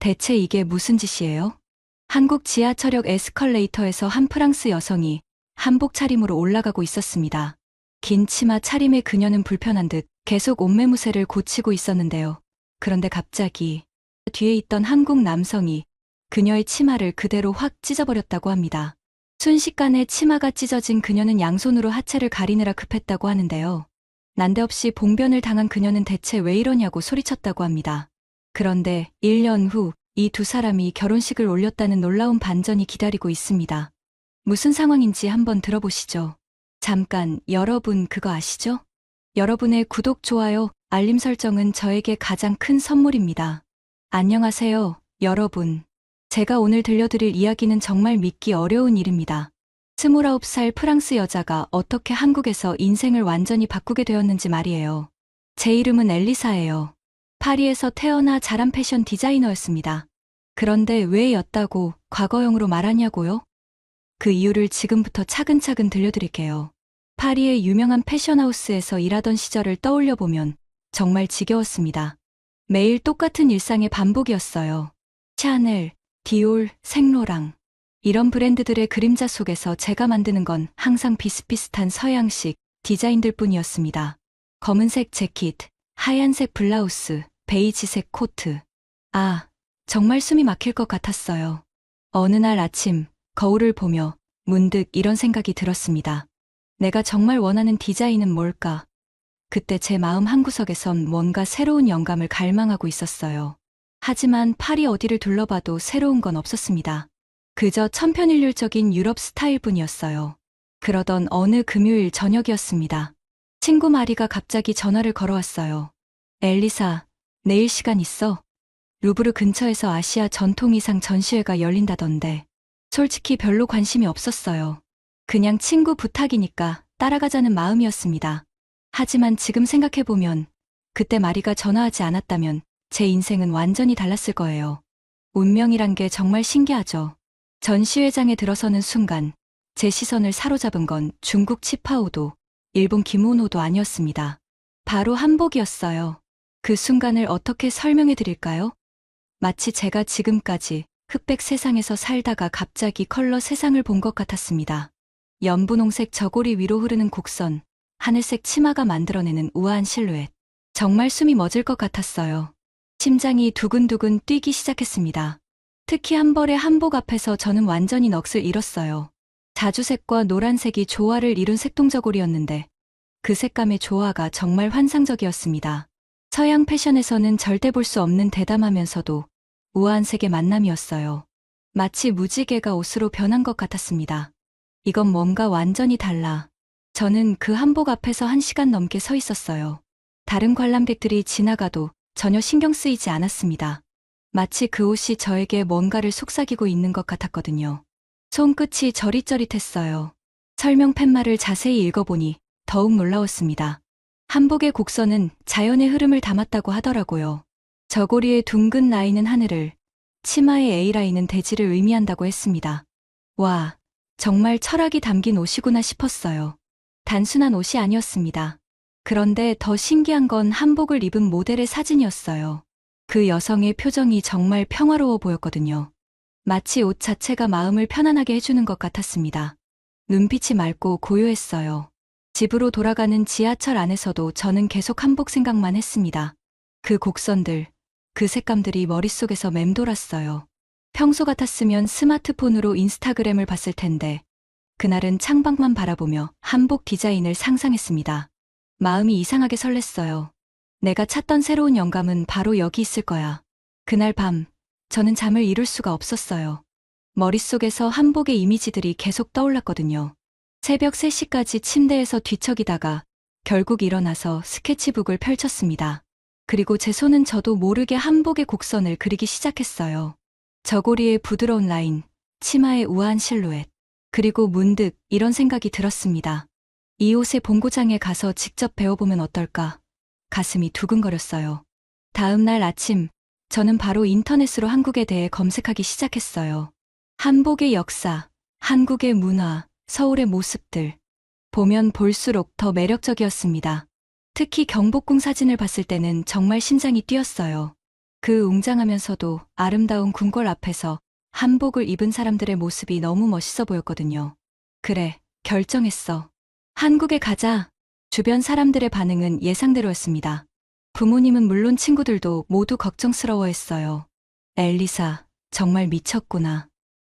대체 이게 무슨 짓이에요? 한국 지하철역 에스컬레이터에서 한 프랑스 여성이 한복 차림으로 올라가고 있었습니다. 긴 치마 차림의 그녀는 불편한 듯 계속 옷매무새를 고치고 있었는데요. 그런데 갑자기 뒤에 있던 한국 남성이 그녀의 치마를 그대로 확 찢어버렸다고 합니다. 순식간에 치마가 찢어진 그녀는 양손으로 하체를 가리느라 급했다고 하는데요. 난데없이 봉변을 당한 그녀는 대체 왜 이러냐고 소리쳤다고 합니다. 그런데 1년 후 이 두 사람이 결혼식을 올렸다는 놀라운 반전이 기다리고 있습니다. 무슨 상황인지 한번 들어보시죠. 잠깐, 여러분 그거 아시죠? 여러분의 구독, 좋아요, 알림 설정은 저에게 가장 큰 선물입니다. 안녕하세요, 여러분. 제가 오늘 들려드릴 이야기는 정말 믿기 어려운 일입니다. 29살 프랑스 여자가 어떻게 한국에서 인생을 완전히 바꾸게 되었는지 말이에요. 제 이름은 엘리사예요. 파리에서 태어나 자란 패션 디자이너였습니다. 그런데 왜 였다고 과거형으로 말하냐고요? 그 이유를 지금부터 차근차근 들려드릴게요. 파리의 유명한 패션하우스에서 일하던 시절을 떠올려보면 정말 지겨웠습니다. 매일 똑같은 일상의 반복이었어요. 샤넬, 디올, 생로랑 이런 브랜드들의 그림자 속에서 제가 만드는 건 항상 비슷비슷한 서양식 디자인들 뿐이었습니다. 검은색 재킷, 하얀색 블라우스, 베이지색 코트. 아, 정말 숨이 막힐 것 같았어요. 어느 날 아침 거울을 보며 문득 이런 생각이 들었습니다. 내가 정말 원하는 디자인은 뭘까? 그때 제 마음 한구석에선 뭔가 새로운 영감을 갈망하고 있었어요. 하지만 파리 어디를 둘러봐도 새로운 건 없었습니다. 그저 천편일률적인 유럽 스타일뿐이었어요. 그러던 어느 금요일 저녁이었습니다. 친구 마리가 갑자기 전화를 걸어왔어요. 엘리사, 내일 시간 있어? 루브르 근처에서 아시아 전통의상 전시회가 열린다던데. 솔직히 별로 관심이 없었어요. 그냥 친구 부탁이니까 따라가자는 마음이었습니다. 하지만 지금 생각해보면 그때 마리가 전화하지 않았다면 제 인생은 완전히 달랐을 거예요. 운명이란 게 정말 신기하죠. 전시회장에 들어서는 순간 제 시선을 사로잡은 건 중국 치파오도, 일본 기모노도 아니었습니다. 바로 한복이었어요. 그 순간을 어떻게 설명해 드릴까요? 마치 제가 지금까지 흑백 세상에서 살다가 갑자기 컬러 세상을 본 것 같았습니다. 연분홍색 저고리 위로 흐르는 곡선, 하늘색 치마가 만들어내는 우아한 실루엣. 정말 숨이 멎을 것 같았어요. 심장이 두근두근 뛰기 시작했습니다. 특히 한 벌의 한복 앞에서 저는 완전히 넋을 잃었어요. 자주색과 노란색이 조화를 이룬 색동저고리였는데 그 색감의 조화가 정말 환상적이었습니다. 서양 패션에서는 절대 볼 수 없는 대담하면서도 우아한 색의 만남이었어요. 마치 무지개가 옷으로 변한 것 같았습니다. 이건 뭔가 완전히 달라. 저는 그 한복 앞에서 1시간 넘게 서 있었어요. 다른 관람객들이 지나가도 전혀 신경 쓰이지 않았습니다. 마치 그 옷이 저에게 뭔가를 속삭이고 있는 것 같았거든요. 손끝이 저릿저릿했어요. 설명 팻말을 자세히 읽어보니 더욱 놀라웠습니다. 한복의 곡선은 자연의 흐름을 담았다고 하더라고요. 저고리의 둥근 라인은 하늘을, 치마의 A라인은 대지를 의미한다고 했습니다. 와, 정말 철학이 담긴 옷이구나 싶었어요. 단순한 옷이 아니었습니다. 그런데 더 신기한 건 한복을 입은 모델의 사진이었어요. 그 여성의 표정이 정말 평화로워 보였거든요. 마치 옷 자체가 마음을 편안하게 해주는 것 같았습니다. 눈빛이 맑고 고요했어요. 집으로 돌아가는 지하철 안에서도 저는 계속 한복 생각만 했습니다. 그 곡선들, 그 색감들이 머릿속에서 맴돌았어요. 평소 같았으면 스마트폰으로 인스타그램을 봤을 텐데 그날은 창밖만 바라보며 한복 디자인을 상상했습니다. 마음이 이상하게 설렜어요. 내가 찾던 새로운 영감은 바로 여기 있을 거야. 그날 밤, 저는 잠을 이룰 수가 없었어요. 머릿속에서 한복의 이미지들이 계속 떠올랐거든요. 새벽 3시까지 침대에서 뒤척이다가 결국 일어나서 스케치북을 펼쳤습니다. 그리고 제 손은 저도 모르게 한복의 곡선을 그리기 시작했어요. 저고리의 부드러운 라인, 치마의 우아한 실루엣. 그리고 문득 이런 생각이 들었습니다. 이 옷의 본고장에 가서 직접 배워보면 어떨까? 가슴이 두근거렸어요. 다음 날 아침, 저는 바로 인터넷으로 한국에 대해 검색하기 시작했어요. 한복의 역사, 한국의 문화, 서울의 모습들. 보면 볼수록 더 매력적이었습니다. 특히 경복궁 사진을 봤을 때는 정말 심장이 뛰었어요. 그 웅장하면서도 아름다운 궁궐 앞에서 한복을 입은 사람들의 모습이 너무 멋있어 보였거든요. 그래, 결정했어. 한국에 가자. 주변 사람들의 반응은 예상대로였습니다. 부모님은 물론 친구들도 모두 걱정스러워했어요. 엘리사, 정말 미쳤구나.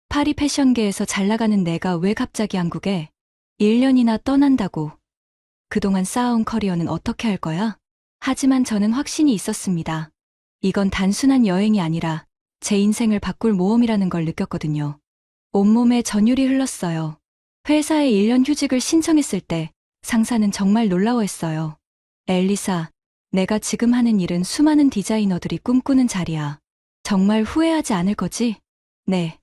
파리 패션계에서 잘 나가는 내가 왜 갑자기 한국에 1년이나 떠난다고. 그동안 쌓아온 커리어는 어떻게 할 거야? 하지만 저는 확신이 있었습니다. 이건 단순한 여행이 아니라 제 인생을 바꿀 모험이라는 걸 느꼈거든요. 온몸에 전율이 흘렀어요. 회사에 1년 휴직을 신청했을 때 상사는 정말 놀라워했어요. 엘리사, 내가 지금 하는 일은 수많은 디자이너들이 꿈꾸는 자리야. 정말 후회하지 않을 거지? 네,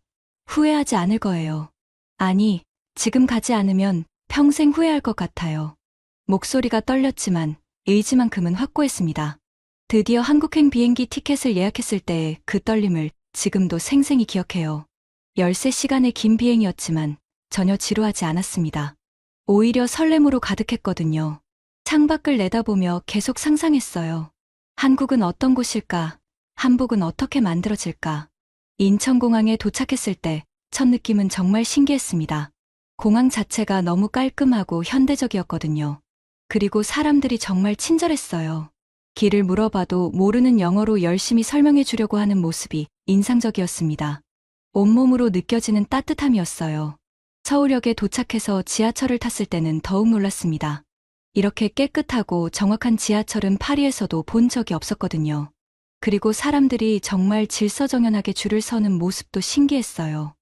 후회하지 않을 거예요. 아니, 지금 가지 않으면 평생 후회할 것 같아요. 목소리가 떨렸지만 의지만큼은 확고했습니다. 드디어 한국행 비행기 티켓을 예약했을 때의 그 떨림을 지금도 생생히 기억해요. 13시간의 긴 비행이었지만 전혀 지루하지 않았습니다. 오히려 설렘으로 가득했거든요. 창밖을 내다보며 계속 상상했어요. 한국은 어떤 곳일까? 한복은 어떻게 만들어질까? 인천공항에 도착했을 때 첫 느낌은 정말 신기했습니다. 공항 자체가 너무 깔끔하고 현대적이었거든요. 그리고 사람들이 정말 친절했어요. 길을 물어봐도 모르는 영어로 열심히 설명해 주려고 하는 모습이 인상적이었습니다. 온몸으로 느껴지는 따뜻함이었어요. 서울역에 도착해서 지하철을 탔을 때는 더욱 놀랐습니다. 이렇게 깨끗하고 정확한 지하철은 파리에서도 본 적이 없었거든요. 그리고 사람들이 정말 질서정연하게 줄을 서는 모습도 신기했어요.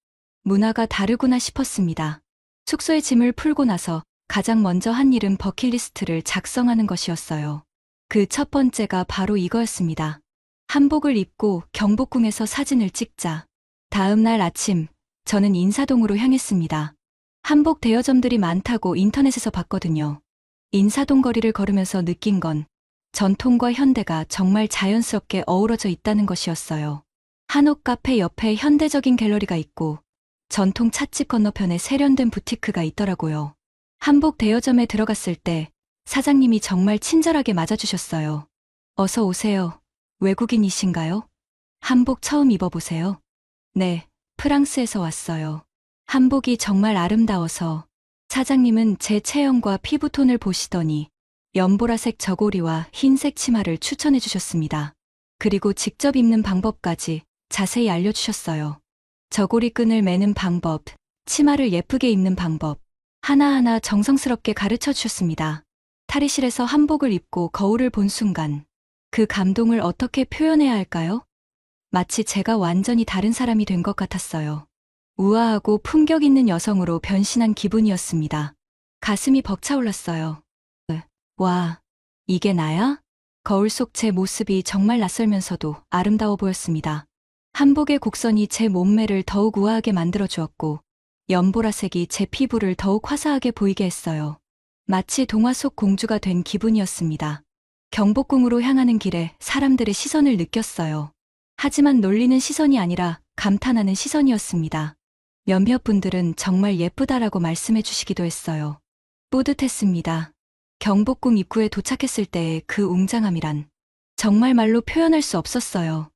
문화가 다르구나 싶었습니다. 숙소에 짐을 풀고 나서 가장 먼저 한 일은 버킷리스트를 작성하는 것이었어요. 그 첫 번째가 바로 이거였습니다. 한복을 입고 경복궁에서 사진을 찍자. 다음 날 아침, 저는 인사동으로 향했습니다. 한복 대여점들이 많다고 인터넷에서 봤거든요. 인사동 거리를 걸으면서 느낀 건 전통과 현대가 정말 자연스럽게 어우러져 있다는 것이었어요. 한옥 카페 옆에 현대적인 갤러리가 있고 전통 찻집 건너편에 세련된 부티크가 있더라고요. 한복 대여점에 들어갔을 때 사장님이 정말 친절하게 맞아주셨어요. 어서 오세요. 외국인이신가요? 한복 처음 입어보세요. 네, 프랑스에서 왔어요. 한복이 정말 아름다워서. 사장님은 제 체형과 피부톤을 보시더니 연보라색 저고리와 흰색 치마를 추천해 주셨습니다. 그리고 직접 입는 방법까지 자세히 알려주셨어요. 저고리 끈을 매는 방법, 치마를 예쁘게 입는 방법, 하나하나 정성스럽게 가르쳐 주셨습니다. 탈의실에서 한복을 입고 거울을 본 순간 그 감동을 어떻게 표현해야 할까요? 마치 제가 완전히 다른 사람이 된 것 같았어요. 우아하고 품격 있는 여성으로 변신한 기분이었습니다. 가슴이 벅차올랐어요. 와, 이게 나야? 거울 속 제 모습이 정말 낯설면서도 아름다워 보였습니다. 한복의 곡선이 제 몸매를 더욱 우아하게 만들어 주었고 연보라색이 제 피부를 더욱 화사하게 보이게 했어요. 마치 동화 속 공주가 된 기분이었습니다. 경복궁으로 향하는 길에 사람들의 시선을 느꼈어요. 하지만 놀리는 시선이 아니라 감탄하는 시선이었습니다. 몇몇 분들은 정말 예쁘다라고 말씀해 주시기도 했어요. 뿌듯했습니다. 경복궁 입구에 도착했을 때의 그 웅장함이란 정말 말로 표현할 수 없었어요.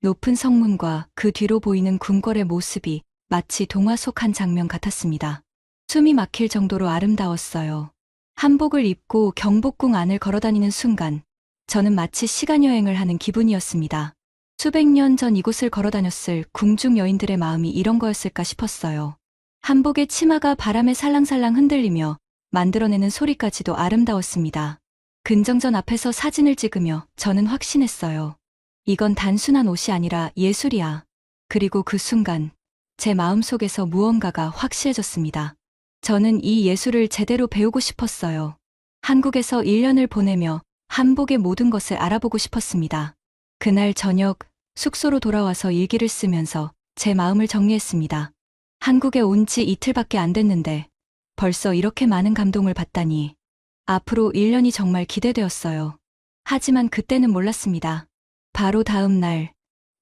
높은 성문과 그 뒤로 보이는 궁궐의 모습이 마치 동화 속 한 장면 같았습니다. 숨이 막힐 정도로 아름다웠어요. 한복을 입고 경복궁 안을 걸어다니는 순간 저는 마치 시간여행을 하는 기분이었습니다. 수백 년 전 이곳을 걸어다녔을 궁중 여인들의 마음이 이런 거였을까 싶었어요. 한복의 치마가 바람에 살랑살랑 흔들리며 만들어내는 소리까지도 아름다웠습니다. 근정전 앞에서 사진을 찍으며 저는 확신했어요. 이건 단순한 옷이 아니라 예술이야. 그리고 그 순간 제 마음속에서 무언가가 확실해졌습니다. 저는 이 예술을 제대로 배우고 싶었어요. 한국에서 1년을 보내며 한복의 모든 것을 알아보고 싶었습니다. 그날 저녁 숙소로 돌아와서 일기를 쓰면서 제 마음을 정리했습니다. 한국에 온 지 이틀밖에 안 됐는데 벌써 이렇게 많은 감동을 받다니. 앞으로 1년이 정말 기대되었어요. 하지만 그때는 몰랐습니다. 바로 다음 날,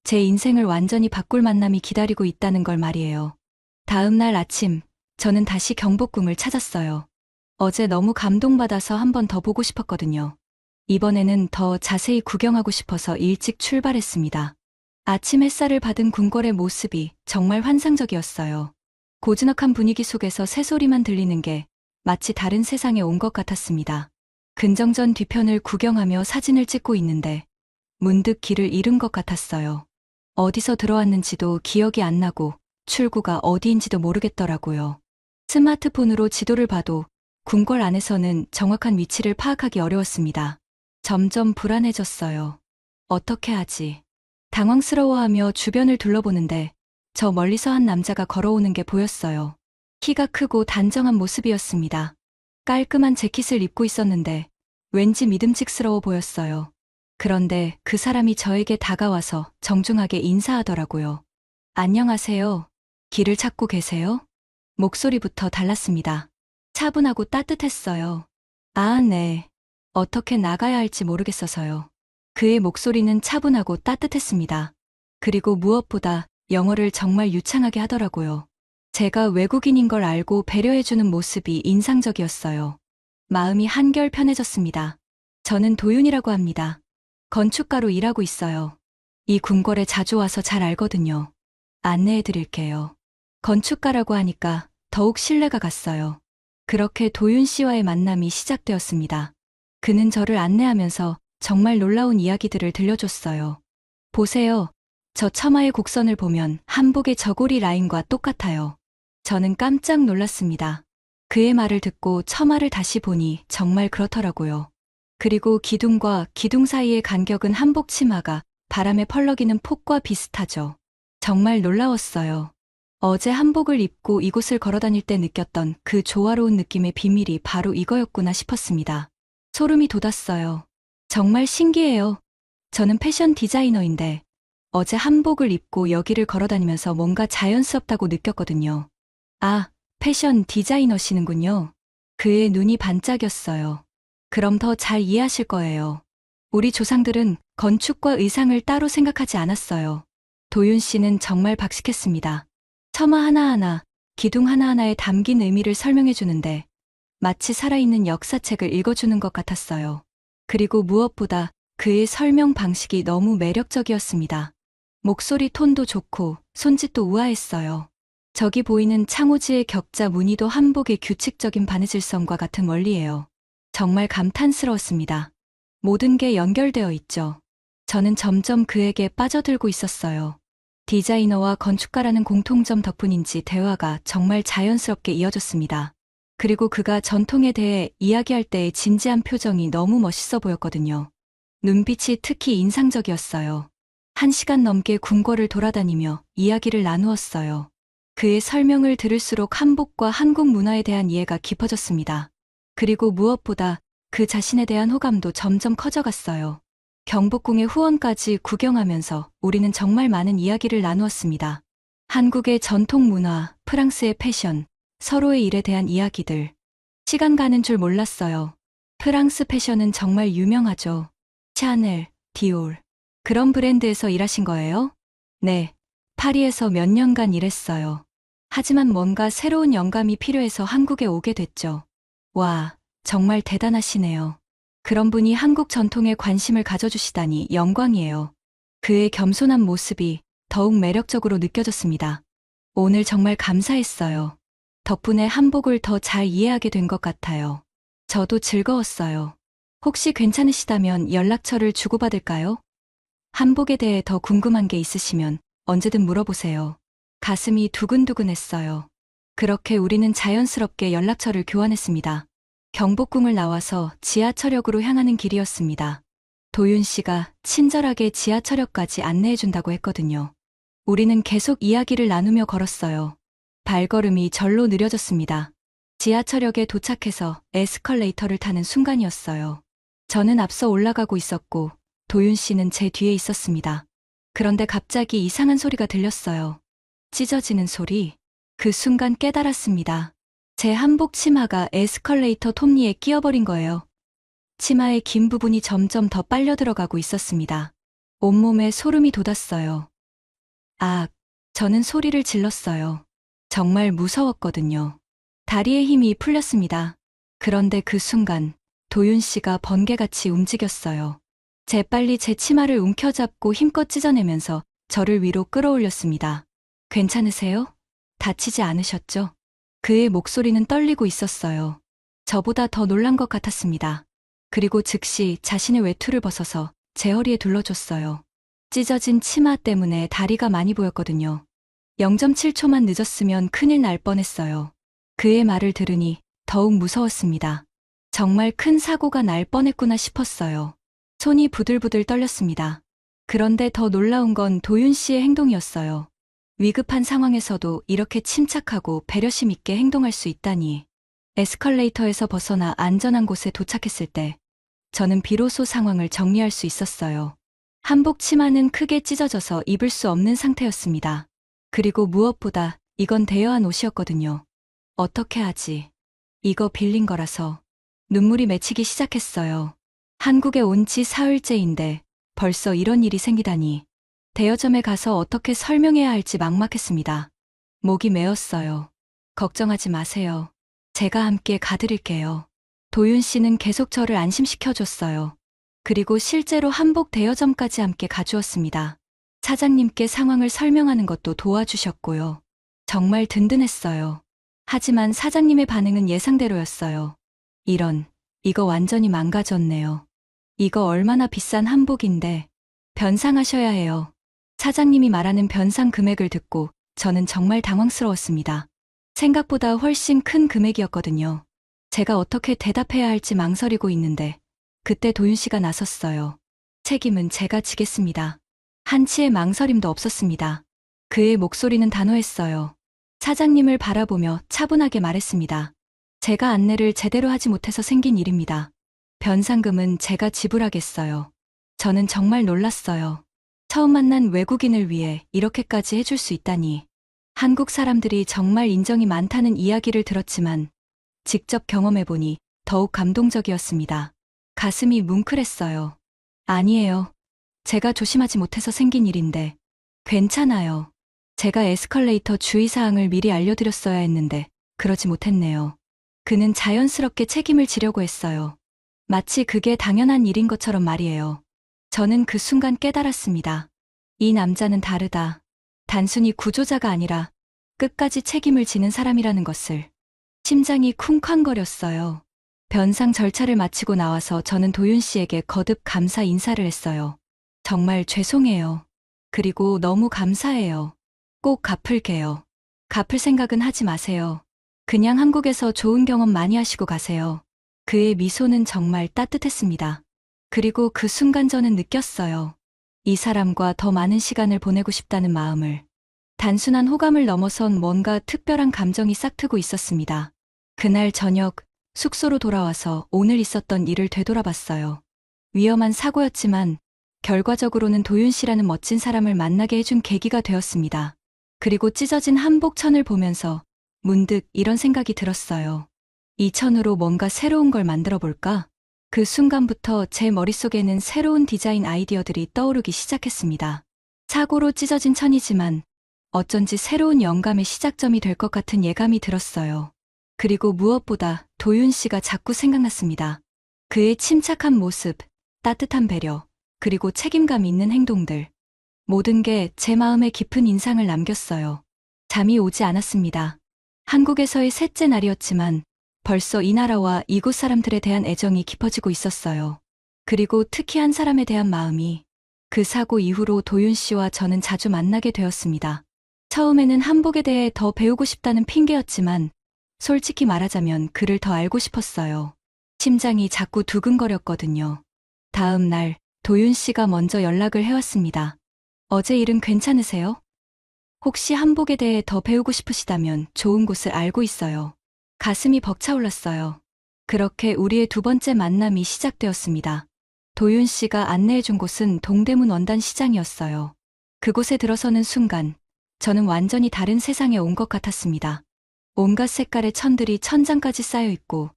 제 인생을 완전히 바꿀 만남이 기다리고 있다는 걸 말이에요. 다음 날 아침, 저는 다시 경복궁을 찾았어요. 어제 너무 감동받아서 한 번 더 보고 싶었거든요. 이번에는 더 자세히 구경하고 싶어서 일찍 출발했습니다. 아침 햇살을 받은 궁궐의 모습이 정말 환상적이었어요. 고즈넉한 분위기 속에서 새소리만 들리는 게 마치 다른 세상에 온 것 같았습니다. 근정전 뒤편을 구경하며 사진을 찍고 있는데 문득 길을 잃은 것 같았어요. 어디서 들어왔는지도 기억이 안 나고 출구가 어디인지도 모르겠더라고요. 스마트폰으로 지도를 봐도 궁궐 안에서는 정확한 위치를 파악하기 어려웠습니다. 점점 불안해졌어요. 어떻게 하지? 당황스러워하며 주변을 둘러보는데 저 멀리서 한 남자가 걸어오는 게 보였어요. 키가 크고 단정한 모습이었습니다. 깔끔한 재킷을 입고 있었는데 왠지 믿음직스러워 보였어요. 그런데 그 사람이 저에게 다가와서 정중하게 인사하더라고요. 안녕하세요. 길을 찾고 계세요? 목소리부터 달랐습니다. 차분하고 따뜻했어요. 아, 네. 어떻게 나가야 할지 모르겠어서요. 그의 목소리는 차분하고 따뜻했습니다. 그리고 무엇보다 영어를 정말 유창하게 하더라고요. 제가 외국인인 걸 알고 배려해주는 모습이 인상적이었어요. 마음이 한결 편해졌습니다. 저는 도윤이라고 합니다. 건축가로 일하고 있어요. 이 궁궐에 자주 와서 잘 알거든요. 안내해 드릴게요. 건축가라고 하니까 더욱 신뢰가 갔어요. 그렇게 도윤 씨와의 만남이 시작되었습니다. 그는 저를 안내하면서 정말 놀라운 이야기들을 들려줬어요. 보세요. 저 처마의 곡선을 보면 한복의 저고리 라인과 똑같아요. 저는 깜짝 놀랐습니다. 그의 말을 듣고 처마를 다시 보니 정말 그렇더라고요. 그리고 기둥과 기둥 사이의 간격은 한복 치마가 바람에 펄럭이는 폭과 비슷하죠. 정말 놀라웠어요. 어제 한복을 입고 이곳을 걸어다닐 때 느꼈던 그 조화로운 느낌의 비밀이 바로 이거였구나 싶었습니다. 소름이 돋았어요. 정말 신기해요. 저는 패션 디자이너인데 어제 한복을 입고 여기를 걸어다니면서 뭔가 자연스럽다고 느꼈거든요. 아, 패션 디자이너시는군요. 그의 눈이 반짝였어요. 그럼 더 잘 이해하실 거예요. 우리 조상들은 건축과 의상을 따로 생각하지 않았어요. 도윤 씨는 정말 박식했습니다. 처마 하나하나, 기둥 하나하나에 담긴 의미를 설명해 주는데 마치 살아있는 역사책을 읽어주는 것 같았어요. 그리고 무엇보다 그의 설명 방식이 너무 매력적이었습니다. 목소리 톤도 좋고 손짓도 우아했어요. 저기 보이는 창호지의 격자 무늬도 한복의 규칙적인 바느질성과 같은 원리예요. 정말 감탄스러웠습니다. 모든 게 연결되어 있죠. 저는 점점 그에게 빠져들고 있었어요. 디자이너와 건축가라는 공통점 덕분인지 대화가 정말 자연스럽게 이어졌습니다. 그리고 그가 전통에 대해 이야기할 때의 진지한 표정이 너무 멋있어 보였거든요. 눈빛이 특히 인상적이었어요. 1시간 넘게 궁궐을 돌아다니며 이야기를 나누었어요. 그의 설명을 들을수록 한복과 한국 문화에 대한 이해가 깊어졌습니다. 그리고 무엇보다 그 자신에 대한 호감도 점점 커져갔어요. 경복궁의 후원까지 구경하면서 우리는 정말 많은 이야기를 나누었습니다. 한국의 전통 문화, 프랑스의 패션, 서로의 일에 대한 이야기들. 시간 가는 줄 몰랐어요. 프랑스 패션은 정말 유명하죠. 샤넬, 디올. 그런 브랜드에서 일하신 거예요? 네. 파리에서 몇 년간 일했어요. 하지만 뭔가 새로운 영감이 필요해서 한국에 오게 됐죠. 와, 정말 대단하시네요. 그런 분이 한국 전통에 관심을 가져주시다니 영광이에요. 그의 겸손한 모습이 더욱 매력적으로 느껴졌습니다. 오늘 정말 감사했어요. 덕분에 한복을 더 잘 이해하게 된 것 같아요. 저도 즐거웠어요. 혹시 괜찮으시다면 연락처를 주고받을까요? 한복에 대해 더 궁금한 게 있으시면 언제든 물어보세요. 가슴이 두근두근했어요. 그렇게 우리는 자연스럽게 연락처를 교환했습니다. 경복궁을 나와서 지하철역으로 향하는 길이었습니다. 도윤 씨가 친절하게 지하철역까지 안내해준다고 했거든요. 우리는 계속 이야기를 나누며 걸었어요. 발걸음이 절로 느려졌습니다. 지하철역에 도착해서 에스컬레이터를 타는 순간이었어요. 저는 앞서 올라가고 있었고 도윤 씨는 제 뒤에 있었습니다. 그런데 갑자기 이상한 소리가 들렸어요. 찢어지는 소리. 그 순간 깨달았습니다. 제 한복 치마가 에스컬레이터 톱니에 끼어버린 거예요. 치마의 긴 부분이 점점 더 빨려 들어가고 있었습니다. 온몸에 소름이 돋았어요. 아, 저는 소리를 질렀어요. 정말 무서웠거든요. 다리에 힘이 풀렸습니다. 그런데 그 순간 도윤 씨가 번개같이 움직였어요. 재빨리 제 치마를 움켜잡고 힘껏 찢어내면서 저를 위로 끌어올렸습니다. 괜찮으세요? 다치지 않으셨죠? 그의 목소리는 떨리고 있었어요. 저보다 더 놀란 것 같았습니다. 그리고 즉시 자신의 외투를 벗어서 제 허리에 둘러줬어요. 찢어진 치마 때문에 다리가 많이 보였거든요. 0.7초만 늦었으면 큰일 날 뻔했어요. 그의 말을 들으니 더욱 무서웠습니다. 정말 큰 사고가 날 뻔했구나 싶었어요. 손이 부들부들 떨렸습니다. 그런데 더 놀라운 건 도윤 씨의 행동이었어요. 위급한 상황에서도 이렇게 침착하고 배려심 있게 행동할 수 있다니. 에스컬레이터에서 벗어나 안전한 곳에 도착했을 때 저는 비로소 상황을 정리할 수 있었어요. 한복 치마는 크게 찢어져서 입을 수 없는 상태였습니다. 그리고 무엇보다 이건 대여한 옷이었거든요. 어떻게 하지? 이거 빌린 거라서 눈물이 맺히기 시작했어요. 한국에 온 지 사흘째인데 벌써 이런 일이 생기다니. 대여점에 가서 어떻게 설명해야 할지 막막했습니다. 목이 메었어요. 걱정하지 마세요. 제가 함께 가드릴게요. 도윤 씨는 계속 저를 안심시켜줬어요. 그리고 실제로 한복 대여점까지 함께 가주었습니다. 사장님께 상황을 설명하는 것도 도와주셨고요. 정말 든든했어요. 하지만 사장님의 반응은 예상대로였어요. 이거 완전히 망가졌네요. 이거 얼마나 비싼 한복인데 변상하셔야 해요. 사장님이 말하는 변상 금액을 듣고 저는 정말 당황스러웠습니다. 생각보다 훨씬 큰 금액이었거든요. 제가 어떻게 대답해야 할지 망설이고 있는데 그때 도윤 씨가 나섰어요. 책임은 제가 지겠습니다. 한치의 망설임도 없었습니다. 그의 목소리는 단호했어요. 사장님을 바라보며 차분하게 말했습니다. 제가 안내를 제대로 하지 못해서 생긴 일입니다. 변상금은 제가 지불하겠어요. 저는 정말 놀랐어요. 처음 만난 외국인을 위해 이렇게까지 해줄 수 있다니. 한국 사람들이 정말 인정이 많다는 이야기를 들었지만 직접 경험해보니 더욱 감동적이었습니다. 가슴이 뭉클했어요. 아니에요. 제가 조심하지 못해서 생긴 일인데. 괜찮아요. 제가 에스컬레이터 주의사항을 미리 알려드렸어야 했는데 그러지 못했네요. 그는 자연스럽게 책임을 지려고 했어요. 마치 그게 당연한 일인 것처럼 말이에요. 저는 그 순간 깨달았습니다. 이 남자는 다르다. 단순히 구조자가 아니라 끝까지 책임을 지는 사람이라는 것을. 심장이 쿵쾅거렸어요. 변상 절차를 마치고 나와서 저는 도윤 씨에게 거듭 감사 인사를 했어요. 정말 죄송해요. 그리고 너무 감사해요. 꼭 갚을게요. 갚을 생각은 하지 마세요. 그냥 한국에서 좋은 경험 많이 하시고 가세요. 그의 미소는 정말 따뜻했습니다. 그리고 그 순간 저는 느꼈어요. 이 사람과 더 많은 시간을 보내고 싶다는 마음을. 단순한 호감을 넘어선 뭔가 특별한 감정이 싹트고 있었습니다. 그날 저녁 숙소로 돌아와서 오늘 있었던 일을 되돌아봤어요. 위험한 사고였지만 결과적으로는 도윤 씨라는 멋진 사람을 만나게 해준 계기가 되었습니다. 그리고 찢어진 한복천을 보면서 문득 이런 생각이 들었어요. 이 천으로 뭔가 새로운 걸 만들어 볼까? 그 순간부터 제 머릿속에는 새로운 디자인 아이디어들이 떠오르기 시작했습니다. 사고로 찢어진 천이지만 어쩐지 새로운 영감의 시작점이 될 것 같은 예감이 들었어요. 그리고 무엇보다 도윤 씨가 자꾸 생각났습니다. 그의 침착한 모습, 따뜻한 배려, 그리고 책임감 있는 행동들. 모든 게 제 마음에 깊은 인상을 남겼어요. 잠이 오지 않았습니다. 한국에서의 셋째 날이었지만 벌써 이 나라와 이곳 사람들에 대한 애정이 깊어지고 있었어요. 그리고 특히 한 사람에 대한 마음이. 그 사고 이후로 도윤 씨와 저는 자주 만나게 되었습니다. 처음에는 한복에 대해 더 배우고 싶다는 핑계였지만 솔직히 말하자면 그를 더 알고 싶었어요. 심장이 자꾸 두근거렸거든요. 다음 날 도윤 씨가 먼저 연락을 해왔습니다. 어제 일은 괜찮으세요? 혹시 한복에 대해 더 배우고 싶으시다면 좋은 곳을 알고 있어요. 가슴이 벅차올랐어요. 그렇게 우리의 두 번째 만남이 시작되었습니다. 도윤 씨가 안내해준 곳은 동대문 원단 시장이었어요. 그곳에 들어서는 순간 저는 완전히 다른 세상에 온 것 같았습니다. 온갖 색깔의 천들이 천장까지 쌓여 있고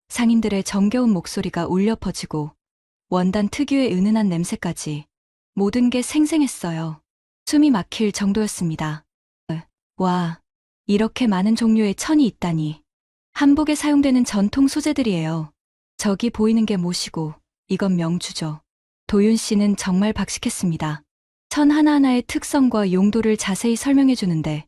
상인들의 정겨운 목소리가 울려 퍼지고 원단 특유의 은은한 냄새까지 모든 게 생생했어요. 숨이 막힐 정도였습니다. 와, 이렇게 많은 종류의 천이 있다니. 한복에 사용되는 전통 소재들이에요. 저기 보이는 게 못이고 이건 명주죠. 도윤 씨는 정말 박식했습니다. 천 하나하나의 특성과 용도를 자세히 설명해 주는데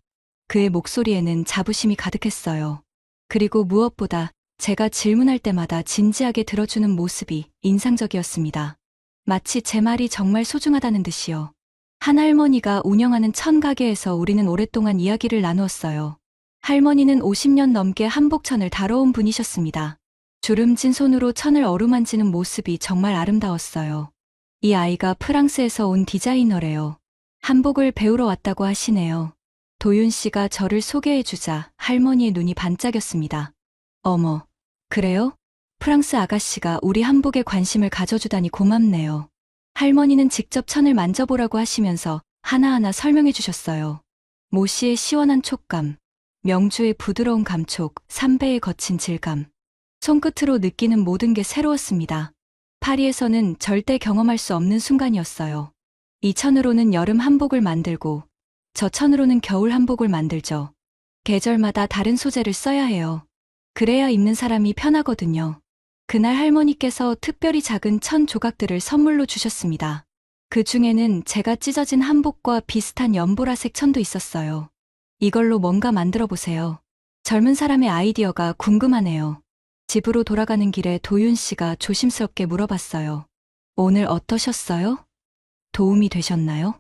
그의 목소리에는 자부심이 가득했어요. 그리고 무엇보다 제가 질문할 때마다 진지하게 들어주는 모습이 인상적이었습니다. 마치 제 말이 정말 소중하다는 듯이요. 한 할머니가 운영하는 천 가게에서 우리는 오랫동안 이야기를 나누었어요. 할머니는 50년 넘게 한복천을 다뤄온 분이셨습니다. 주름진 손으로 천을 어루만지는 모습이 정말 아름다웠어요. 이 아이가 프랑스에서 온 디자이너래요. 한복을 배우러 왔다고 하시네요. 도윤 씨가 저를 소개해주자 할머니의 눈이 반짝였습니다. 어머, 그래요? 프랑스 아가씨가 우리 한복에 관심을 가져주다니 고맙네요. 할머니는 직접 천을 만져보라고 하시면서 하나하나 설명해 주셨어요. 모시의 시원한 촉감, 명주의 부드러운 감촉, 삼배의 거친 질감. 손끝으로 느끼는 모든 게 새로웠습니다. 파리에서는 절대 경험할 수 없는 순간이었어요. 이 천으로는 여름 한복을 만들고 저 천으로는 겨울 한복을 만들죠. 계절마다 다른 소재를 써야 해요. 그래야 입는 사람이 편하거든요. 그날 할머니께서 특별히 작은 천 조각들을 선물로 주셨습니다. 그 중에는 제가 찢어진 한복과 비슷한 연보라색 천도 있었어요. 이걸로 뭔가 만들어 보세요. 젊은 사람의 아이디어가 궁금하네요. 집으로 돌아가는 길에 도윤 씨가 조심스럽게 물어봤어요. 오늘 어떠셨어요? 도움이 되셨나요?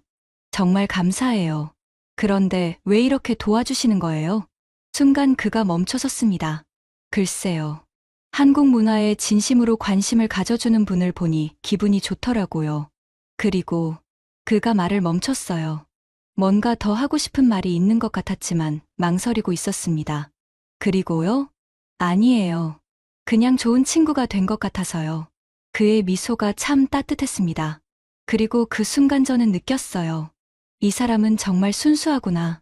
정말 감사해요. 그런데 왜 이렇게 도와주시는 거예요? 순간 그가 멈춰섰습니다. 글쎄요. 한국 문화에 진심으로 관심을 가져주는 분을 보니 기분이 좋더라고요. 그리고 그가 말을 멈췄어요. 뭔가 더 하고 싶은 말이 있는 것 같았지만 망설이고 있었습니다. 그리고요? 아니에요. 그냥 좋은 친구가 된 것 같아서요. 그의 미소가 참 따뜻했습니다. 그리고 그 순간 저는 느꼈어요. 이 사람은 정말 순수하구나.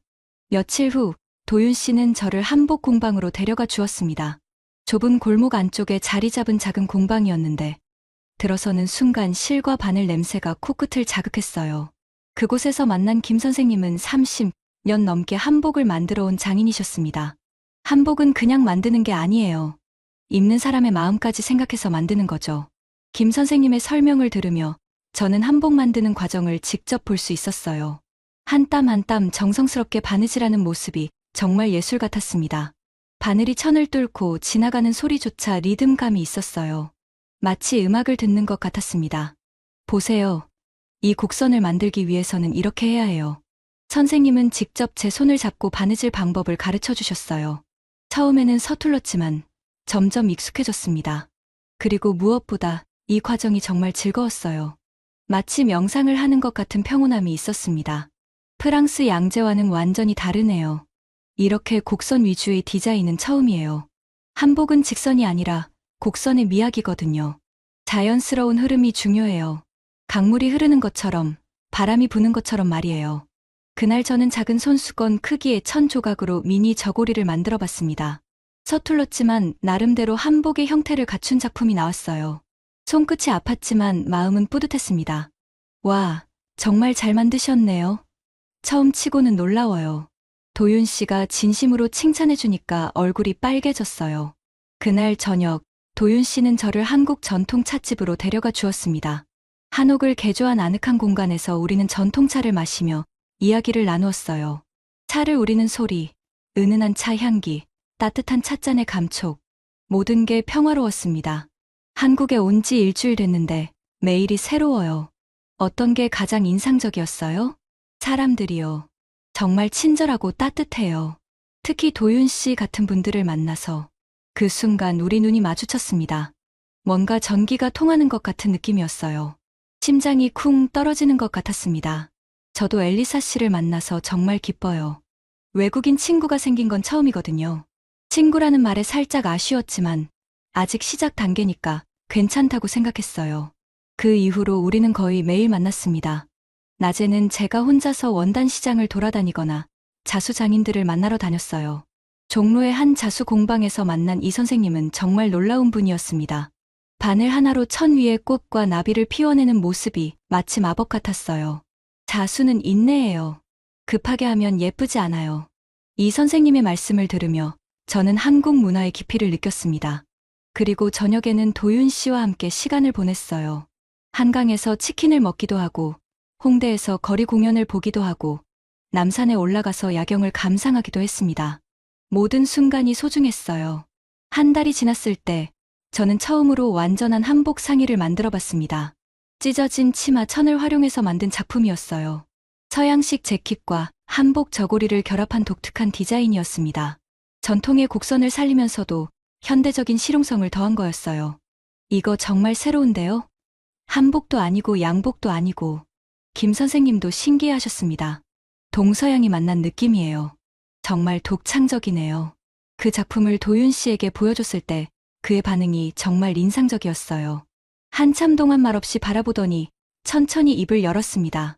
며칠 후 도윤 씨는 저를 한복 공방으로 데려가 주었습니다. 좁은 골목 안쪽에 자리 잡은 작은 공방이었는데 들어서는 순간 실과 바늘 냄새가 코끝을 자극했어요. 그곳에서 만난 김 선생님은 30년 넘게 한복을 만들어 온 장인이셨습니다. 한복은 그냥 만드는 게 아니에요. 입는 사람의 마음까지 생각해서 만드는 거죠. 김 선생님의 설명을 들으며 저는 한복 만드는 과정을 직접 볼 수 있었어요. 한 땀 한 땀 정성스럽게 바느질하는 모습이 정말 예술 같았습니다. 바늘이 천을 뚫고 지나가는 소리조차 리듬감이 있었어요. 마치 음악을 듣는 것 같았습니다. 보세요. 이 곡선을 만들기 위해서는 이렇게 해야 해요. 선생님은 직접 제 손을 잡고 바느질 방법을 가르쳐 주셨어요. 처음에는 서툴렀지만 점점 익숙해졌습니다. 그리고 무엇보다 이 과정이 정말 즐거웠어요. 마치 명상을 하는 것 같은 평온함이 있었습니다. 프랑스 양재와는 완전히 다르네요. 이렇게 곡선 위주의 디자인은 처음이에요. 한복은 직선이 아니라 곡선의 미학이거든요. 자연스러운 흐름이 중요해요. 강물이 흐르는 것처럼, 바람이 부는 것처럼 말이에요. 그날 저는 작은 손수건 크기의 천 조각으로 미니 저고리를 만들어 봤습니다. 서툴렀지만 나름대로 한복의 형태를 갖춘 작품이 나왔어요. 손끝이 아팠지만 마음은 뿌듯했습니다. 와, 정말 잘 만드셨네요. 처음 치고는 놀라워요. 도윤 씨가 진심으로 칭찬해주니까 얼굴이 빨개졌어요. 그날 저녁, 도윤 씨는 저를 한국 전통 찻집으로 데려가 주었습니다. 한옥을 개조한 아늑한 공간에서 우리는 전통차를 마시며 이야기를 나누었어요. 차를 우리는 소리, 은은한 차 향기, 따뜻한 찻잔의 감촉, 모든 게 평화로웠습니다. 한국에 온 지 일주일 됐는데 매일이 새로워요. 어떤 게 가장 인상적이었어요? 사람들이요. 정말 친절하고 따뜻해요. 특히 도윤 씨 같은 분들을 만나서 그 순간 우리 눈이 마주쳤습니다. 뭔가 전기가 통하는 것 같은 느낌이었어요. 심장이 쿵 떨어지는 것 같았습니다. 저도 엘리사 씨를 만나서 정말 기뻐요. 외국인 친구가 생긴 건 처음이거든요. 친구라는 말에 살짝 아쉬웠지만 아직 시작 단계니까 괜찮다고 생각했어요. 그 이후로 우리는 거의 매일 만났습니다. 낮에는 제가 혼자서 원단 시장을 돌아다니거나 자수장인들을 만나러 다녔어요. 종로의 한 자수 공방에서 만난 이 선생님은 정말 놀라운 분이었습니다. 바늘 하나로 천 위에 꽃과 나비를 피워내는 모습이 마치 마법 같았어요. 자수는 인내예요. 급하게 하면 예쁘지 않아요. 이 선생님의 말씀을 들으며 저는 한국 문화의 깊이를 느꼈습니다. 그리고 저녁에는 도윤 씨와 함께 시간을 보냈어요. 한강에서 치킨을 먹기도 하고 홍대에서 거리 공연을 보기도 하고 남산에 올라가서 야경을 감상하기도 했습니다. 모든 순간이 소중했어요. 한 달이 지났을 때 저는 처음으로 완전한 한복 상의를 만들어 봤습니다. 찢어진 치마 천을 활용해서 만든 작품이었어요. 서양식 재킷과 한복 저고리를 결합한 독특한 디자인이었습니다. 전통의 곡선을 살리면서도 현대적인 실용성을 더한 거였어요. 이거 정말 새로운데요? 한복도 아니고 양복도 아니고 김 선생님도 신기해하셨습니다. 동서양이 만난 느낌이에요. 정말 독창적이네요. 그 작품을 도윤 씨에게 보여줬을 때 그의 반응이 정말 인상적이었어요. 한참 동안 말없이 바라보더니 천천히 입을 열었습니다.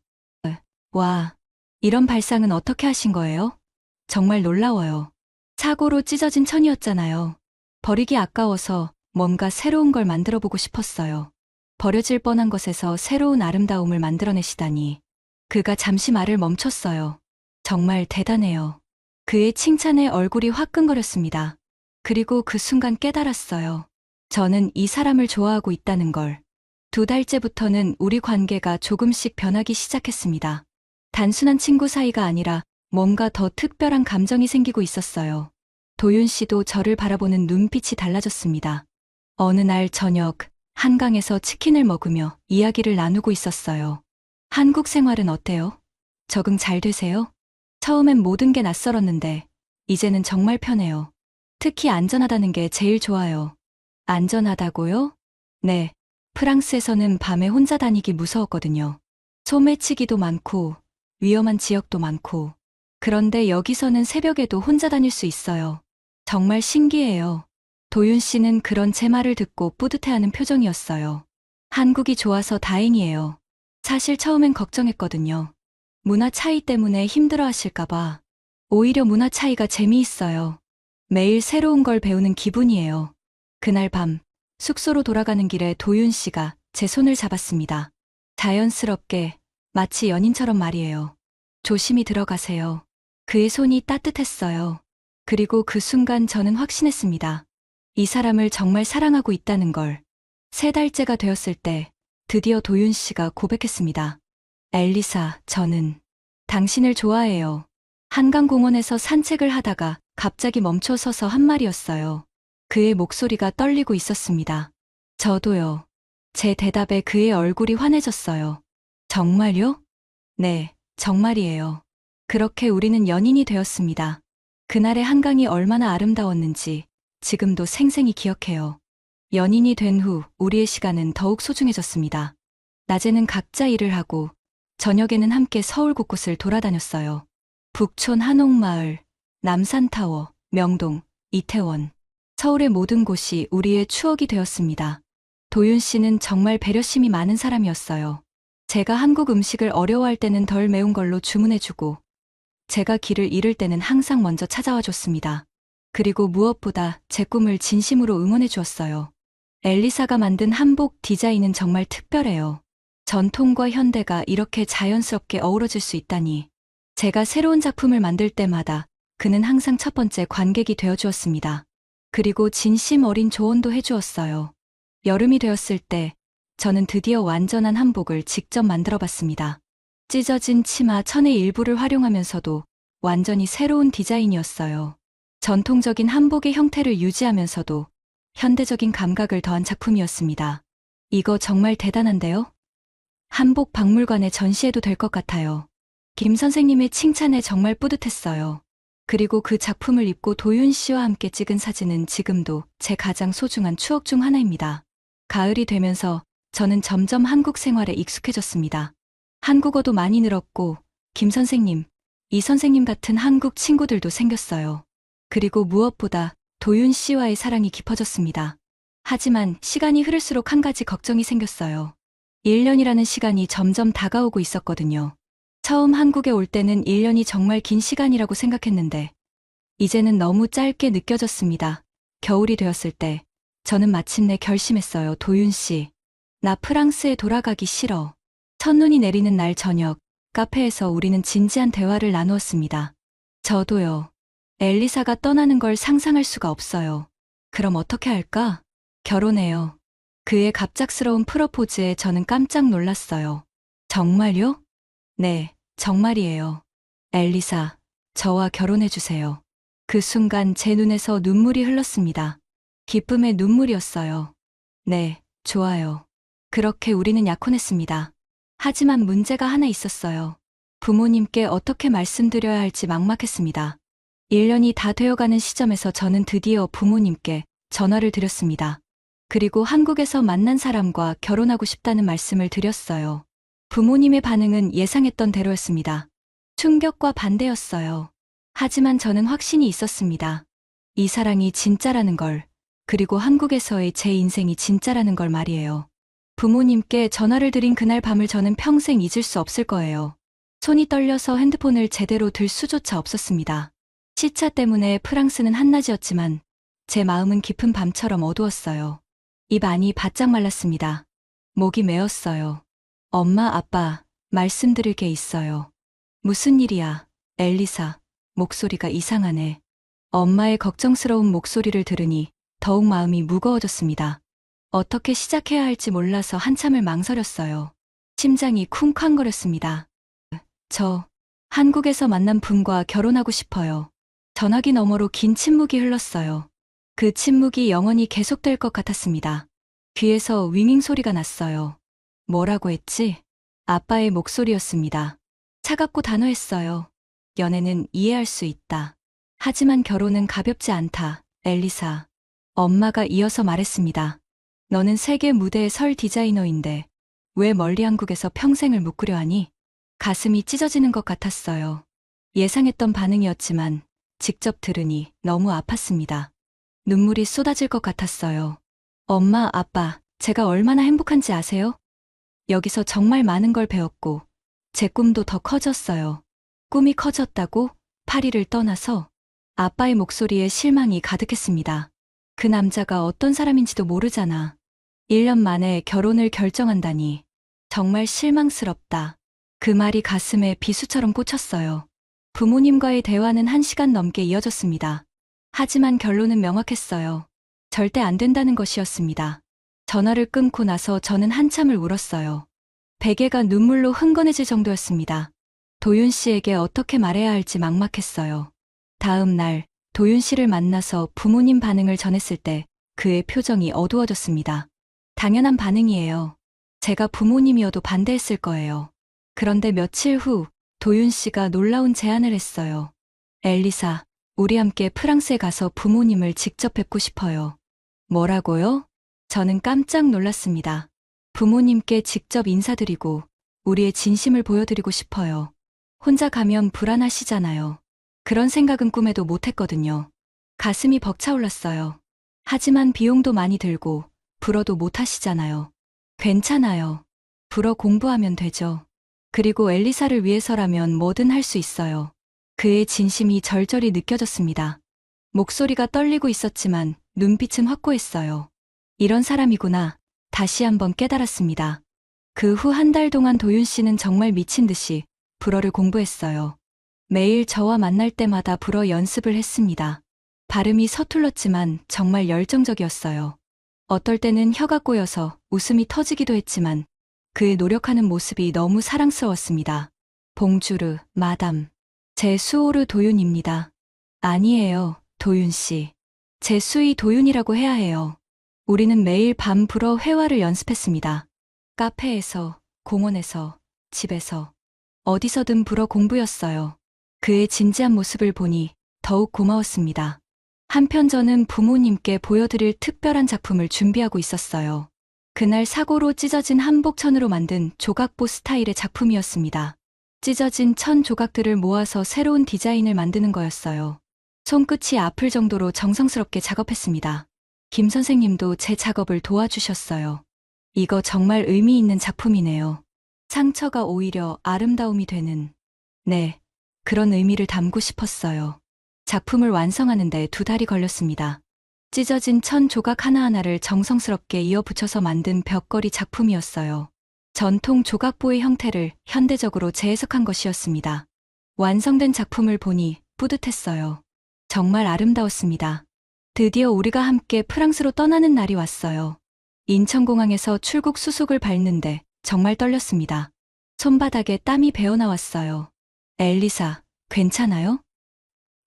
와, 이런 발상은 어떻게 하신 거예요? 정말 놀라워요. 사고로 찢어진 천이었잖아요. 버리기 아까워서 뭔가 새로운 걸 만들어 보고 싶었어요. 버려질 뻔한 것에서 새로운 아름다움을 만들어내시다니. 그가 잠시 말을 멈췄어요. 정말 대단해요. 그의 칭찬에 얼굴이 화끈거렸습니다. 그리고 그 순간 깨달았어요. 저는 이 사람을 좋아하고 있다는 걸. 2달째부터는 우리 관계가 조금씩 변하기 시작했습니다. 단순한 친구 사이가 아니라 뭔가 더 특별한 감정이 생기고 있었어요. 도윤 씨도 저를 바라보는 눈빛이 달라졌습니다. 어느 날 저녁, 한강에서 치킨을 먹으며 이야기를 나누고 있었어요. 한국 생활은 어때요? 적응 잘 되세요? 처음엔 모든 게 낯설었는데, 이제는 정말 편해요. 특히 안전하다는 게 제일 좋아요. 안전하다고요? 네. 프랑스에서는 밤에 혼자 다니기 무서웠거든요. 소매치기도 많고, 위험한 지역도 많고. 그런데 여기서는 새벽에도 혼자 다닐 수 있어요. 정말 신기해요. 도윤 씨는 그런 제 말을 듣고 뿌듯해하는 표정이었어요. 한국이 좋아서 다행이에요. 사실 처음엔 걱정했거든요. 문화 차이 때문에 힘들어 하실까봐. 오히려 문화 차이가 재미있어요. 매일 새로운 걸 배우는 기분이에요. 그날 밤, 숙소로 돌아가는 길에 도윤 씨가 제 손을 잡았습니다. 자연스럽게, 마치 연인처럼 말이에요. 조심히 들어가세요. 그의 손이 따뜻했어요. 그리고 그 순간 저는 확신했습니다. 이 사람을 정말 사랑하고 있다는 걸. 3달째가 되었을 때 드디어 도윤 씨가 고백했습니다. 엘리사, 저는 당신을 좋아해요. 한강공원에서 산책을 하다가 갑자기 멈춰서서 한 말이었어요. 그의 목소리가 떨리고 있었습니다. 저도요. 제 대답에 그의 얼굴이 환해졌어요. 정말요? 네, 정말이에요. 그렇게 우리는 연인이 되었습니다. 그날의 한강이 얼마나 아름다웠는지 지금도 생생히 기억해요. 연인이 된 후 우리의 시간은 더욱 소중해졌습니다. 낮에는 각자 일을 하고 저녁에는 함께 서울 곳곳을 돌아다녔어요. 북촌 한옥마을, 남산타워, 명동, 이태원. 서울의 모든 곳이 우리의 추억이 되었습니다. 도윤 씨는 정말 배려심이 많은 사람이었어요. 제가 한국 음식을 어려워할 때는 덜 매운 걸로 주문해주고, 제가 길을 잃을 때는 항상 먼저 찾아와 줬습니다. 그리고 무엇보다 제 꿈을 진심으로 응원해 주었어요. 엘리사가 만든 한복 디자인은 정말 특별해요. 전통과 현대가 이렇게 자연스럽게 어우러질 수 있다니. 제가 새로운 작품을 만들 때마다 그는 항상 첫 번째 관객이 되어 주었습니다. 그리고 진심 어린 조언도 해주었어요. 여름이 되었을 때 저는 드디어 완전한 한복을 직접 만들어 봤습니다. 찢어진 치마 천의 일부를 활용하면서도 완전히 새로운 디자인이었어요. 전통적인 한복의 형태를 유지하면서도 현대적인 감각을 더한 작품이었습니다. 이거 정말 대단한데요? 한복 박물관에 전시해도 될 것 같아요. 김 선생님의 칭찬에 정말 뿌듯했어요. 그리고 그 작품을 입고 도윤 씨와 함께 찍은 사진은 지금도 제 가장 소중한 추억 중 하나입니다. 가을이 되면서 저는 점점 한국 생활에 익숙해졌습니다. 한국어도 많이 늘었고, 김 선생님, 이 선생님 같은 한국 친구들도 생겼어요. 그리고 무엇보다 도윤 씨와의 사랑이 깊어졌습니다. 하지만 시간이 흐를수록 한 가지 걱정이 생겼어요. 1년이라는 시간이 점점 다가오고 있었거든요. 처음 한국에 올 때는 1년이 정말 긴 시간이라고 생각했는데, 이제는 너무 짧게 느껴졌습니다. 겨울이 되었을 때, 저는 마침내 결심했어요. 도윤 씨, 나 프랑스에 돌아가기 싫어. 첫눈이 내리는 날 저녁, 카페에서 우리는 진지한 대화를 나누었습니다. 저도요. 엘리사가 떠나는 걸 상상할 수가 없어요. 그럼 어떻게 할까? 결혼해요. 그의 갑작스러운 프러포즈에 저는 깜짝 놀랐어요. 정말요? 네, 정말이에요. 엘리사, 저와 결혼해주세요. 그 순간 제 눈에서 눈물이 흘렀습니다. 기쁨의 눈물이었어요. 네, 좋아요. 그렇게 우리는 약혼했습니다. 하지만 문제가 하나 있었어요. 부모님께 어떻게 말씀드려야 할지 막막했습니다. 1년이 다 되어가는 시점에서 저는 드디어 부모님께 전화를 드렸습니다. 그리고 한국에서 만난 사람과 결혼하고 싶다는 말씀을 드렸어요. 부모님의 반응은 예상했던 대로였습니다. 충격과 반대였어요. 하지만 저는 확신이 있었습니다. 이 사랑이 진짜라는 걸, 그리고 한국에서의 제 인생이 진짜라는 걸 말이에요. 부모님께 전화를 드린 그날 밤을 저는 평생 잊을 수 없을 거예요. 손이 떨려서 핸드폰을 제대로 들 수조차 없었습니다. 시차 때문에 프랑스는 한낮이었지만 제 마음은 깊은 밤처럼 어두웠어요. 입 안이 바짝 말랐습니다. 목이 메었어요. 엄마, 아빠, 말씀드릴 게 있어요. 무슨 일이야, 엘리사. 목소리가 이상하네. 엄마의 걱정스러운 목소리를 들으니 더욱 마음이 무거워졌습니다. 어떻게 시작해야 할지 몰라서 한참을 망설였어요. 심장이 쿵쾅거렸습니다. 저, 한국에서 만난 분과 결혼하고 싶어요. 전화기 너머로 긴 침묵이 흘렀어요. 그 침묵이 영원히 계속될 것 같았습니다. 귀에서 윙윙 소리가 났어요. 뭐라고 했지? 아빠의 목소리였습니다. 차갑고 단호했어요. 연애는 이해할 수 있다. 하지만 결혼은 가볍지 않다, 엘리사. 엄마가 이어서 말했습니다. 너는 세계 무대의 설 디자이너인데 왜 멀리 한국에서 평생을 묶으려 하니? 가슴이 찢어지는 것 같았어요. 예상했던 반응이었지만 직접 들으니 너무 아팠습니다. 눈물이 쏟아질 것 같았어요. 엄마, 아빠, 제가 얼마나 행복한지 아세요? 여기서 정말 많은 걸 배웠고 제 꿈도 더 커졌어요. 꿈이 커졌다고? 파리를 떠나서? 아빠의 목소리에 실망이 가득했습니다. 그 남자가 어떤 사람인지도 모르잖아. 1년 만에 결혼을 결정한다니. 정말 실망스럽다. 그 말이 가슴에 비수처럼 꽂혔어요. 부모님과의 대화는 1시간 넘게 이어졌습니다. 하지만 결론은 명확했어요. 절대 안 된다는 것이었습니다. 전화를 끊고 나서 저는 한참을 울었어요. 베개가 눈물로 흥건해질 정도였습니다. 도윤 씨에게 어떻게 말해야 할지 막막했어요. 다음 날 도윤 씨를 만나서 부모님 반응을 전했을 때 그의 표정이 어두워졌습니다. 당연한 반응이에요. 제가 부모님이어도 반대했을 거예요. 그런데 며칠 후 도윤 씨가 놀라운 제안을 했어요. 엘리사, 우리 함께 프랑스에 가서 부모님을 직접 뵙고 싶어요. 뭐라고요? 저는 깜짝 놀랐습니다. 부모님께 직접 인사드리고 우리의 진심을 보여드리고 싶어요. 혼자 가면 불안하시잖아요. 그런 생각은 꿈에도 못했거든요. 가슴이 벅차올랐어요. 하지만 비용도 많이 들고 불어도 못하시잖아요. 괜찮아요. 불어 공부하면 되죠. 그리고 엘리사를 위해서라면 뭐든 할 수 있어요. 그의 진심이 절절히 느껴졌습니다. 목소리가 떨리고 있었지만 눈빛은 확고했어요. 이런 사람이구나. 다시 한번 깨달았습니다. 그 후 1달 동안 도윤 씨는 정말 미친 듯이 불어를 공부했어요. 매일 저와 만날 때마다 불어 연습을 했습니다. 발음이 서툴렀지만 정말 열정적이었어요. 어떨 때는 혀가 꼬여서 웃음이 터지기도 했지만 그의 노력하는 모습이 너무 사랑스러웠습니다. 봉주르, 마담. 제 수호르 도윤입니다. 아니에요, 도윤 씨. 제 수이 도윤이라고 해야 해요. 우리는 매일 밤 불어 회화를 연습했습니다. 카페에서, 공원에서, 집에서, 어디서든 불어 공부였어요. 그의 진지한 모습을 보니 더욱 고마웠습니다. 한편 저는 부모님께 보여드릴 특별한 작품을 준비하고 있었어요. 그날 사고로 찢어진 한복천으로 만든 조각보 스타일의 작품이었습니다. 찢어진 천 조각들을 모아서 새로운 디자인을 만드는 거였어요. 손끝이 아플 정도로 정성스럽게 작업했습니다. 김 선생님도 제 작업을 도와주셨어요. 이거 정말 의미 있는 작품이네요. 상처가 오히려 아름다움이 되는. 네, 그런 의미를 담고 싶었어요. 작품을 완성하는데 2달이 걸렸습니다. 찢어진 천 조각 하나하나를 정성스럽게 이어붙여서 만든 벽걸이 작품이었어요. 전통 조각보의 형태를 현대적으로 재해석한 것이었습니다. 완성된 작품을 보니 뿌듯했어요. 정말 아름다웠습니다. 드디어 우리가 함께 프랑스로 떠나는 날이 왔어요. 인천공항에서 출국 수속을 밟는데 정말 떨렸습니다. 손바닥에 땀이 배어나왔어요. 엘리사, 괜찮아요?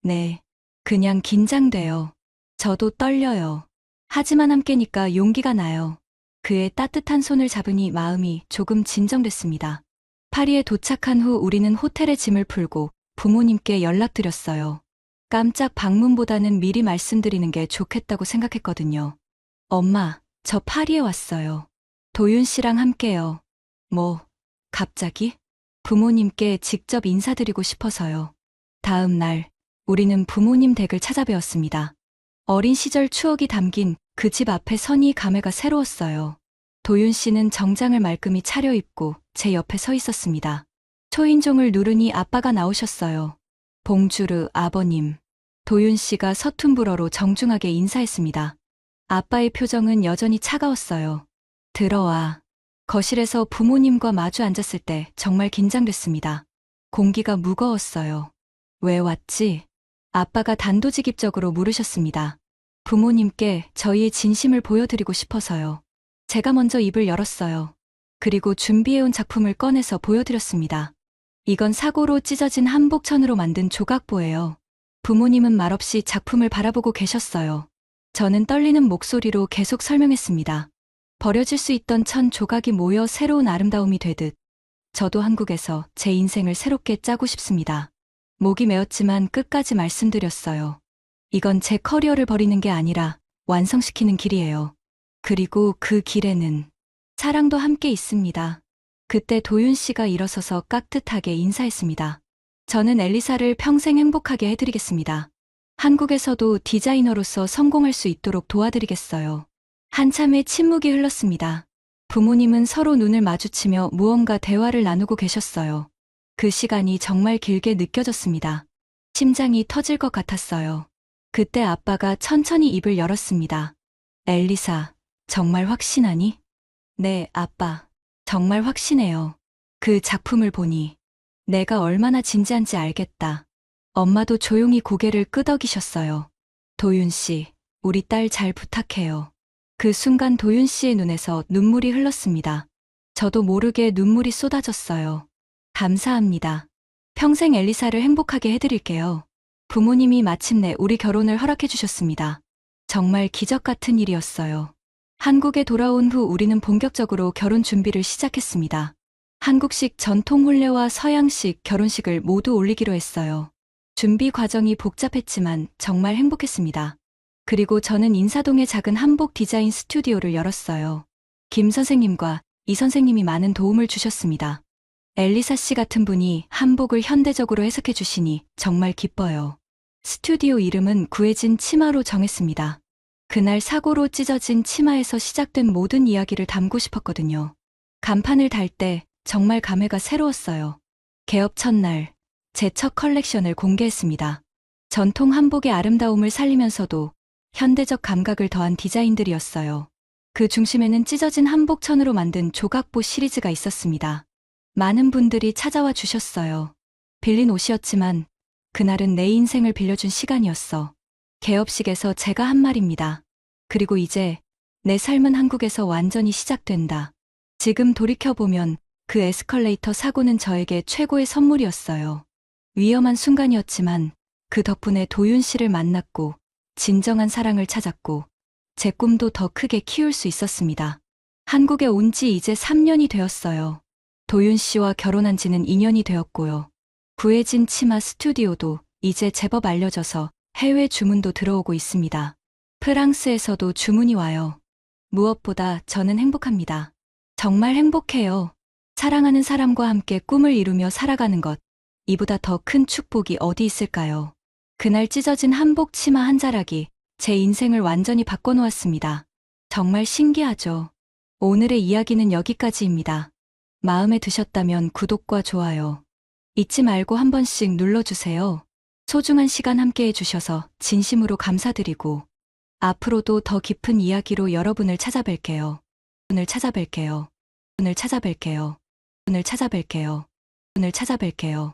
네. 그냥 긴장돼요. 저도 떨려요. 하지만 함께니까 용기가 나요. 그의 따뜻한 손을 잡으니 마음이 조금 진정됐습니다. 파리에 도착한 후 우리는 호텔에 짐을 풀고 부모님께 연락드렸어요. 깜짝 방문보다는 미리 말씀드리는 게 좋겠다고 생각했거든요. 엄마, 저 파리에 왔어요. 도윤 씨랑 함께요. 뭐, 갑자기? 부모님께 직접 인사드리고 싶어서요. 다음 날, 우리는 부모님 댁을 찾아뵈었습니다. 어린 시절 추억이 담긴 그 집 앞에 선이 감회가 새로웠어요. 도윤 씨는 정장을 말끔히 차려입고 제 옆에 서 있었습니다. 초인종을 누르니 아빠가 나오셨어요. 봉주르 아버님. 도윤 씨가 서툰 불어로 정중하게 인사했습니다. 아빠의 표정은 여전히 차가웠어요. 들어와. 거실에서 부모님과 마주 앉았을 때 정말 긴장됐습니다. 공기가 무거웠어요. 왜 왔지? 아빠가 단도직입적으로 물으셨습니다. 부모님께 저희의 진심을 보여드리고 싶어서요. 제가 먼저 입을 열었어요. 그리고 준비해온 작품을 꺼내서 보여드렸습니다. 이건 사고로 찢어진 한복천으로 만든 조각보예요. 부모님은 말없이 작품을 바라보고 계셨어요. 저는 떨리는 목소리로 계속 설명했습니다. 버려질 수 있던 천 조각이 모여 새로운 아름다움이 되듯 저도 한국에서 제 인생을 새롭게 짜고 싶습니다. 목이 메었지만 끝까지 말씀드렸어요. 이건 제 커리어를 버리는 게 아니라 완성시키는 길이에요. 그리고 그 길에는 사랑도 함께 있습니다. 그때 도윤 씨가 일어서서 깍듯하게 인사했습니다. 저는 엘리사를 평생 행복하게 해드리겠습니다. 한국에서도 디자이너로서 성공할 수 있도록 도와드리겠어요. 한참의 침묵이 흘렀습니다. 부모님은 서로 눈을 마주치며 무언가 대화를 나누고 계셨어요. 그 시간이 정말 길게 느껴졌습니다. 심장이 터질 것 같았어요. 그때 아빠가 천천히 입을 열었습니다. 엘리사, 정말 확신하니? 네, 아빠. 정말 확신해요. 그 작품을 보니 내가 얼마나 진지한지 알겠다. 엄마도 조용히 고개를 끄덕이셨어요. 도윤 씨, 우리 딸 잘 부탁해요. 그 순간 도윤 씨의 눈에서 눈물이 흘렀습니다. 저도 모르게 눈물이 쏟아졌어요. 감사합니다. 평생 엘리사를 행복하게 해드릴게요. 부모님이 마침내 우리 결혼을 허락해 주셨습니다. 정말 기적 같은 일이었어요. 한국에 돌아온 후 우리는 본격적으로 결혼 준비를 시작했습니다. 한국식 전통 혼례와 서양식 결혼식을 모두 올리기로 했어요. 준비 과정이 복잡했지만 정말 행복했습니다. 그리고 저는 인사동에 작은 한복 디자인 스튜디오를 열었어요. 김 선생님과 이 선생님이 많은 도움을 주셨습니다. 엘리사 씨 같은 분이 한복을 현대적으로 해석해 주시니 정말 기뻐요. 스튜디오 이름은 구해진 치마로 정했습니다. 그날 사고로 찢어진 치마에서 시작된 모든 이야기를 담고 싶었거든요. 간판을 달 때 정말 감회가 새로웠어요. 개업 첫날, 제 첫 컬렉션을 공개했습니다. 전통 한복의 아름다움을 살리면서도 현대적 감각을 더한 디자인들이었어요. 그 중심에는 찢어진 한복천으로 만든 조각보 시리즈가 있었습니다. 많은 분들이 찾아와 주셨어요. 빌린 옷이었지만 그날은 내 인생을 빌려준 시간이었어. 개업식에서 제가 한 말입니다. 그리고 이제 내 삶은 한국에서 완전히 시작된다. 지금 돌이켜보면 그 에스컬레이터 사고는 저에게 최고의 선물이었어요. 위험한 순간이었지만 그 덕분에 도윤 씨를 만났고 진정한 사랑을 찾았고 제 꿈도 더 크게 키울 수 있었습니다. 한국에 온 지 이제 3년이 되었어요. 도윤 씨와 결혼한 지는 2년이 되었고요. 구해진 치마 스튜디오도 이제 제법 알려져서 해외 주문도 들어오고 있습니다. 프랑스에서도 주문이 와요. 무엇보다 저는 행복합니다. 정말 행복해요. 사랑하는 사람과 함께 꿈을 이루며 살아가는 것, 이보다 더 큰 축복이 어디 있을까요? 그날 찢어진 한복 치마 한 자락이 제 인생을 완전히 바꿔놓았습니다. 정말 신기하죠? 오늘의 이야기는 여기까지입니다. 마음에 드셨다면 구독과 좋아요 잊지 말고 한 번씩 눌러주세요. 소중한 시간 함께 해주셔서 진심으로 감사드리고 앞으로도 더 깊은 이야기로 여러분을 찾아뵐게요. 오늘 찾아뵐게요. 오늘 찾아뵐게요. 오늘 찾아뵐게요. 오늘 찾아뵐게요.